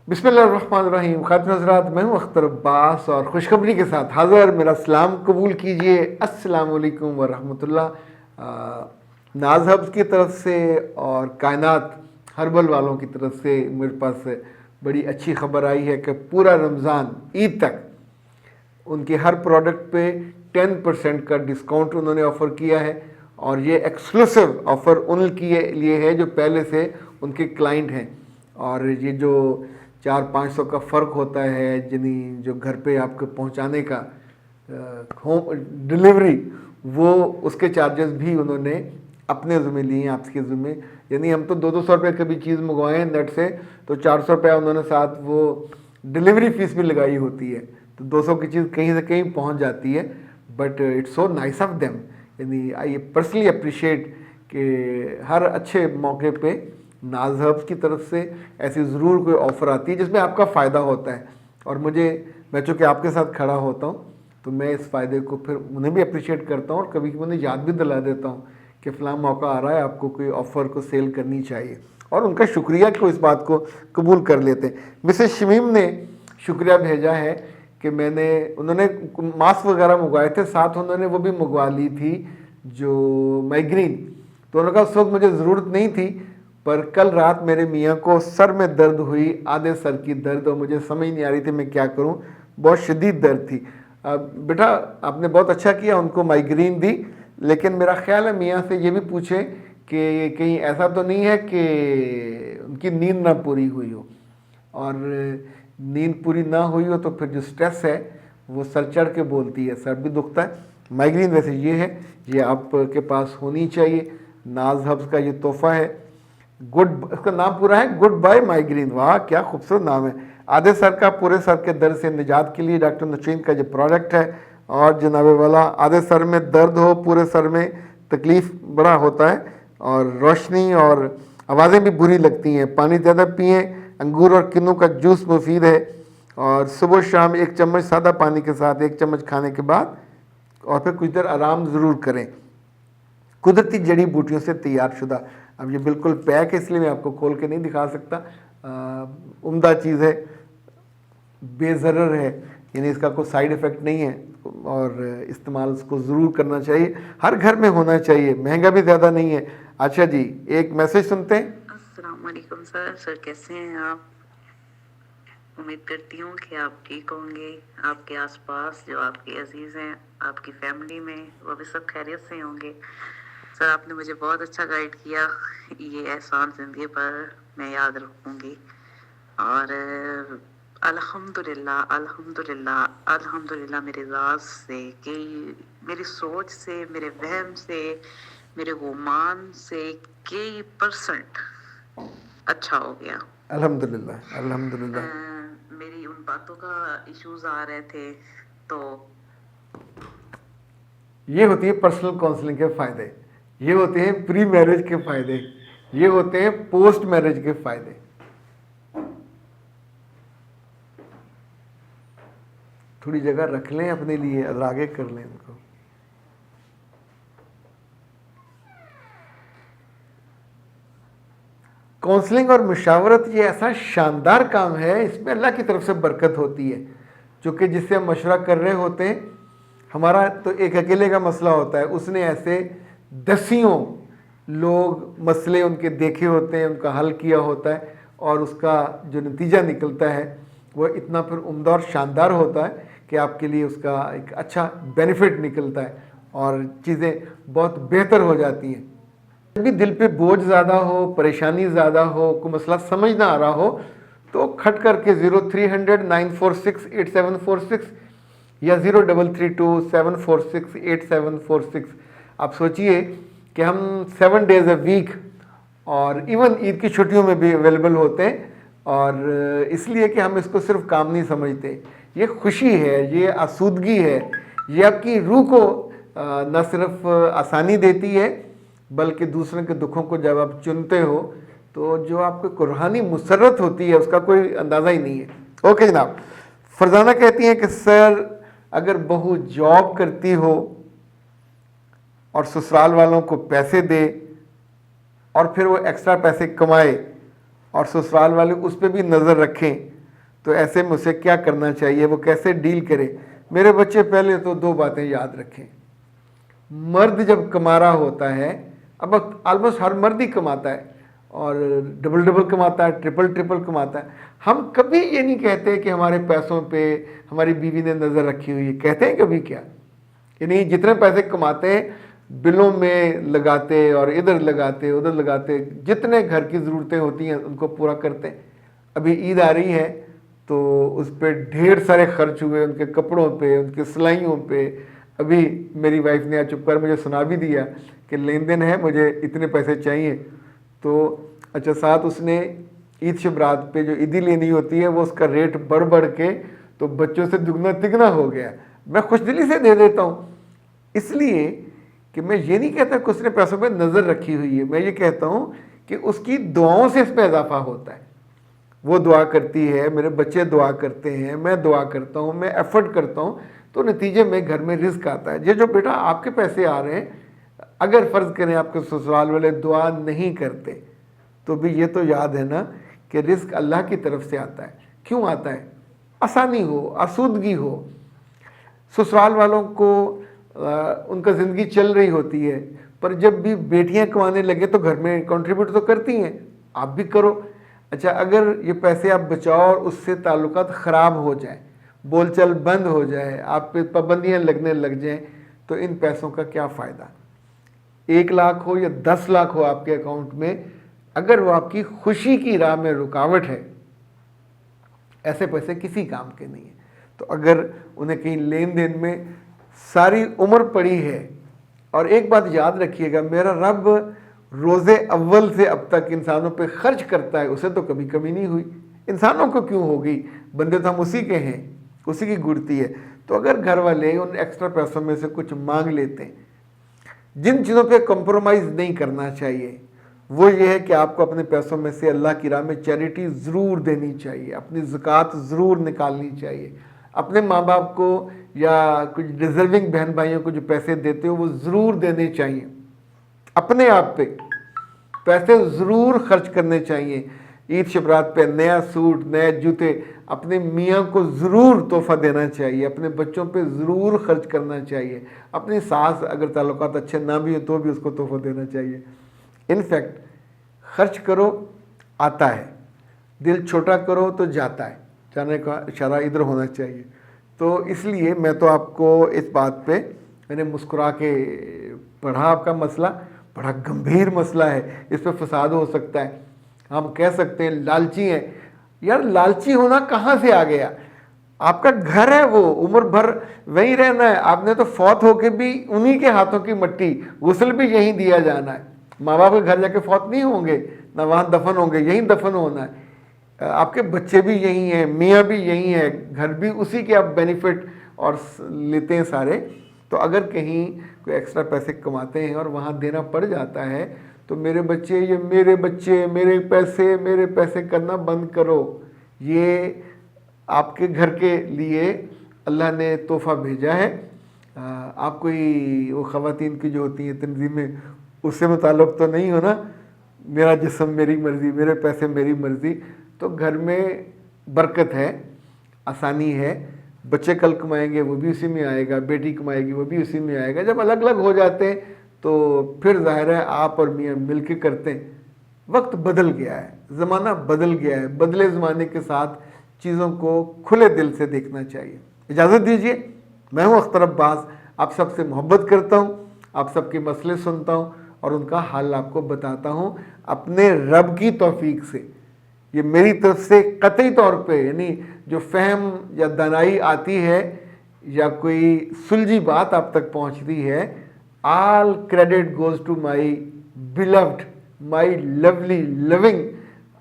बिस्मिल्लाहिर्रहमानिर्रहीम। खातिन हज़रात, मैं हूँ अख्तर अब्बास और खुशखबरी के साथ हाज़िर। मेरा सलाम कबूल कीजिए। अस्सलाम वालेकुम व रहमतुल्लाह। नाज़ हब्स की तरफ से और कायनात हर्बल वालों की तरफ से मेरे पास बड़ी अच्छी खबर आई है कि पूरा रमज़ान ईद तक उनके हर प्रोडक्ट पे 10% का डिस्काउंट उन्होंने ऑफ़र किया है। और ये एक्सक्लूसिव ऑफ़र उनके लिए है जो पहले से उनके क्लाइंट हैं। और ये जो 400-500 का फ़र्क होता है जिन्हीं जो घर पे आपके पहुंचाने का होम डिलीवरी, वो उसके चार्जेस भी उन्होंने अपने ज़िम्मे लिए हैं, आपके ज़िम्मे। यानी हम तो 200 रुपये की भी चीज़ मंगवाएं नेट से तो 400 रुपया उन्होंने साथ वो डिलीवरी फ़ीस भी लगाई होती है, तो 200 की चीज़ कहीं से कहीं पहुंच जाती है। But it's so nice of them. यानी आई पर्सनली अप्रिशिएट कि हर अच्छे मौके पे नाज़ हब्स की तरफ से ऐसी ज़रूर कोई ऑफ़र आती है जिसमें आपका फ़ायदा होता है। और मैं चूँकि आपके साथ खड़ा होता हूँ तो मैं इस फ़ायदे को फिर उन्हें भी अप्रिशिएट करता हूँ और कभी कभी उन्हें याद भी दिला देता हूँ कि फ़लाँ मौका आ रहा है, आपको कोई ऑफ़र को सेल करनी चाहिए। और उनका शुक्रिया कि वो इस बात को कबूल कर लेते हैं। मिसेस शमीम ने शुक्रिया भेजा है कि उन्होंने मास्क वगैरह मंगवाए थे, साथ उन्होंने वो भी मंगवा ली थी जो माइग्रेन। तो उन्होंने कहा उस वक्त मुझे ज़रूरत नहीं थी, पर कल रात मेरे मियाँ को सर में दर्द हुई, आधे सर की दर्द, और मुझे समझ नहीं आ रही थी मैं क्या करूं, बहुत शदीद दर्द थी। बेटा आपने बहुत अच्छा किया, उनको माइग्रेन दी, लेकिन मेरा ख्याल है मियाँ से ये भी पूछें कि कहीं ऐसा तो नहीं है कि उनकी नींद ना पूरी हुई हो। और नींद पूरी ना हुई हो तो फिर जो स्ट्रेस है वो सर चढ़ के बोलती है, सर भी दुखता है। माइग्रेन वैसे ये है, ये आपके पास होनी चाहिए। नाज़ हब्स का ये तोहफ़ा है। इसका नाम पूरा है गुड बाय माइग्रेन। वाह क्या खूबसूरत नाम है। आधे सर का पूरे सर के दर्द से निजात के लिए डॉक्टर नशीन का ये प्रोडक्ट है। और जनाब वाला, आधे सर में दर्द हो, पूरे सर में तकलीफ़ बड़ा होता है और रोशनी और आवाज़ें भी बुरी लगती हैं, पानी ज़्यादा पिएँ। अंगूर और किन्नू का जूस मुफीद है। और सुबह शाम 1 चम्मच सादा पानी के साथ 1 चम्मच खाने के बाद, और फिर कुछ देर आराम ज़रूर करें। कुदरती जड़ी बूटियों से तैयार शुदा। अब ये बिल्कुल पैक है इसलिए मैं आपको खोल के नहीं दिखा सकता। उम्दा चीज़ है, बेज़रर है, यानी इसका कोई साइड इफ़ेक्ट नहीं है और इस्तेमाल इसको ज़रूर करना चाहिए, हर घर में होना चाहिए, महंगा भी ज़्यादा नहीं है। अच्छा जी, एक मैसेज सुनते हैं। अस्सलाम वालेकुम सर, कैसे हैं आप? उम्मीद करती हूँ कि आप ठीक होंगे। आपके आसपास जो आपके अजीज़ हैं, आपकी फैमिली में, वो भी सब खैरियत से होंगे। सर आपने मुझे बहुत अच्छा गाइड किया, ये एहसान ज़िंदगी पर मैं याद रखूँगी। और अल्हम्दुलिल्लाह अल्हम्दुलिल्लाह अल्हम्दुलिल्लाह मेरे राज से, कि मेरी सोच से, मेरे वहम से, मेरे गुमान से कई % अच्छा हो गया। अल्हम्दुलिल्लाह अल्हम्दुलिल्लाह। मेरी उन बातों का इश्यूज आ रहे थे, तो ये होती है पर्सनल काउंसलिंग के फ़ायदे, ये होते हैं प्री मैरिज के फ़ायदे, ये होते हैं पोस्ट मैरिज के फ़ायदे। थोड़ी जगह रख लें अपने लिए और आगे कर लें इनको। काउंसलिंग और मुशावरत ये ऐसा शानदार काम है, इसमें अल्लाह की तरफ से बरकत होती है। चूँकि जिससे हम मशवरा कर रहे होते हैं, हमारा तो एक अकेले का मसला होता है, उसने ऐसे दसियों लोग मसले उनके देखे होते हैं, उनका हल किया होता है, और उसका जो नतीजा निकलता है वो इतना फिर उम्दा और शानदार होता है कि आपके लिए उसका एक अच्छा बेनिफिट निकलता है और चीज़ें बहुत बेहतर हो जाती हैं। जब भी दिल पे बोझ ज़्यादा हो, परेशानी ज़्यादा हो, कोई मसला समझ ना आ रहा हो, तो खट करके 0300 946 8746 या 0332 746 8746 आप सोचिए कि हम 7 डेज़ अ वीक और इवन ईद की छुट्टियों में भी अवेलेबल होते हैं। और इसलिए कि हम इसको सिर्फ काम नहीं समझते, ये खुशी है, ये आसूदगी है, ये आपकी रूह को न सिर्फ आसानी देती है बल्कि दूसरों के दुखों को जब आप चुनते हो तो जो आपको रूहानी मुसरत होती है उसका कोई अंदाज़ा ही नहीं है। ओके जनाब, फरजाना कहती हैं कि सर अगर बहू जॉब करती हो और ससुराल वालों को पैसे दे और फिर वो एक्स्ट्रा पैसे कमाए और ससुराल वाले उस पर भी नज़र रखें تو ایسے میں اسے کیا کرنا چاہیے, وہ کیسے ڈیل کرے. میرے بچے پہلے تو 2 باتیں یاد رکھیں. مرد جب کما رہا ہوتا ہے, اب آلموسٹ ہر مرد ہی کماتا ہے اور ڈبل کماتا ہے, ٹرپل کماتا ہے. ہم کبھی یہ نہیں کہتے کہ ہمارے پیسوں پہ ہماری بیوی نے نظر رکھی ہوئی ہے. کہتے ہیں کبھی کیا؟ یعنی جتنے پیسے کماتے ہیں بلوں میں لگاتے اور ادھر لگاتے, جتنے گھر کی ضرورتیں ہوتی ہیں ان کو پورا کرتے. ابھی عید آ رہی ہے تو اس پہ ڈھیر سارے خرچ ہوئے, ان کے کپڑوں پہ, ان کی سلائیوں پہ. ابھی میری وائف نے چپ کر مجھے سنا بھی دیا کہ لین دین ہے, مجھے اتنے پیسے چاہیے. تو اچھا ساتھ اس نے عید شبرات پہ جو عیدی لینی ہوتی ہے وہ اس کا ریٹ بڑھ کے تو بچوں سے دگنا تگنا ہو گیا. میں خوش دلی سے دے دیتا ہوں, اس لیے کہ میں یہ نہیں کہتا کہ اس نے پیسوں پہ نظر رکھی ہوئی ہے. میں یہ کہتا ہوں کہ اس کی دعاؤں سے اس میں اضافہ ہوتا ہے. وہ دعا کرتی ہے, میرے بچے دعا کرتے ہیں, میں دعا کرتا ہوں, میں ایفرٹ کرتا ہوں, تو نتیجے میں گھر میں رزق آتا ہے. یہ جو بیٹا آپ کے پیسے آ رہے ہیں, اگر فرض کریں آپ کے سسرال والے دعا نہیں کرتے تو بھی یہ تو یاد ہے نا کہ رزق اللہ کی طرف سے آتا ہے. کیوں آتا ہے؟ آسانی ہو, آسودگی ہو. سسرال والوں کو ان کا زندگی چل رہی ہوتی ہے, پر جب بھی بیٹیاں کمانے لگے تو گھر میں کنٹریبیوٹ تو کرتی ہیں, آپ بھی کرو. اچھا اگر یہ پیسے آپ بچاؤ اور اس سے تعلقات خراب ہو جائیں, بول چال بند ہو جائے, آپ پہ پابندیاں لگنے لگ جائیں, تو ان پیسوں کا کیا فائدہ؟ 1 لاکھ ہو یا 10 لاکھ ہو آپ کے اکاؤنٹ میں, اگر وہ آپ کی خوشی کی راہ میں رکاوٹ ہے, ایسے پیسے کسی کام کے نہیں ہیں. تو اگر انہیں کہیں لین دین میں ساری عمر پڑی ہے, اور ایک بات یاد رکھیے گا, میرا رب روزے اول سے اب تک انسانوں پہ خرچ کرتا ہے, اسے تو کبھی کمی نہیں ہوئی. انسانوں کو کیوں ہوگی؟ بندے تو ہم اسی کے ہیں, اسی کی گڑتی ہے. تو اگر گھر والے ان ایکسٹرا پیسوں میں سے کچھ مانگ لیتے ہیں, جن چیزوں پہ کمپرومائز نہیں کرنا چاہیے وہ یہ ہے کہ آپ کو اپنے پیسوں میں سے اللہ کی راہ میں چیریٹی ضرور دینی چاہیے, اپنی زکوٰۃ ضرور نکالنی چاہیے. اپنے ماں باپ کو یا کچھ ڈیزرونگ بہن بھائیوں کو جو پیسے دیتے ہو وہ ضرور دینے چاہیے. اپنے آپ پہ پیسے ضرور خرچ کرنے چاہیے. عید شبرات پہ نیا سوٹ, نئے جوتے, اپنے میاں کو ضرور تحفہ دینا چاہیے. اپنے بچوں پہ ضرور خرچ کرنا چاہیے. اپنی ساس اگر تعلقات اچھے نہ بھی ہو تو بھی اس کو تحفہ دینا چاہیے. انفیکٹ خرچ کرو آتا ہے, دل چھوٹا کرو تو جاتا ہے. جانے کا اشارہ ادھر ہونا چاہیے. تو اس لیے میں تو آپ کو اس بات پہ میں نے مسکرا کے پڑھا. آپ کا مسئلہ بڑا گمبھیر مسئلہ ہے, اس پہ فساد ہو سکتا ہے. ہم کہہ سکتے ہیں لالچی ہیں. یار لالچی ہونا کہاں سے آ گیا؟ آپ کا گھر ہے, وہ عمر بھر وہیں رہنا ہے. آپ نے تو فوت ہو کے بھی انہی کے ہاتھوں کی مٹی, غسل بھی یہیں دیا جانا ہے. ماں باپ کے گھر جا کے فوت نہیں ہوں گے, نہ وہاں دفن ہوں گے, یہیں دفن ہونا ہے. آپ کے بچے بھی یہیں ہیں, میاں بھی یہیں ہے, گھر بھی اسی کے آپ بینیفٹ اور لیتے ہیں سارے. تو اگر کہیں کوئی ایکسٹرا پیسے کماتے ہیں اور وہاں دینا پڑ جاتا ہے تو میرے بچے, یہ میرے بچے, میرے پیسے کرنا بند کرو. یہ آپ کے گھر کے لیے اللہ نے تحفہ بھیجا ہے. آپ کوئی وہ خواتین کی جو ہوتی ہیں تنظیمیں, اس سے متعلق تو نہیں ہو نا, میرا جسم میری مرضی, میرے پیسے میری مرضی. تو گھر میں برکت ہے, آسانی ہے. بچے کل کمائیں گے وہ بھی اسی میں آئے گا, بیٹی کمائے گی وہ بھی اسی میں آئے گا. جب الگ الگ ہو جاتے ہیں تو پھر ظاہر ہے آپ اور میاں مل کے کرتے ہیں. وقت بدل گیا ہے, زمانہ بدل گیا ہے. بدلے زمانے کے ساتھ چیزوں کو کھلے دل سے دیکھنا چاہیے. اجازت دیجیے, میں ہوں اختر عباس, آپ سب سے محبت کرتا ہوں, آپ سب کے مسئلے سنتا ہوں اور ان کا حل آپ کو بتاتا ہوں اپنے رب کی توفیق سے. یہ میری طرف سے قطعی طور پہ, یعنی جو فہم یا دانائی آتی ہے یا کوئی سلجھی بات آپ تک پہنچتی ہے, all credit goes to my beloved, my lovely loving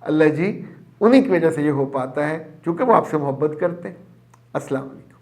اللہ جی. انہی کی وجہ سے یہ ہو پاتا ہے کیونکہ وہ آپ سے محبت کرتے ہیں. السلام علیکم.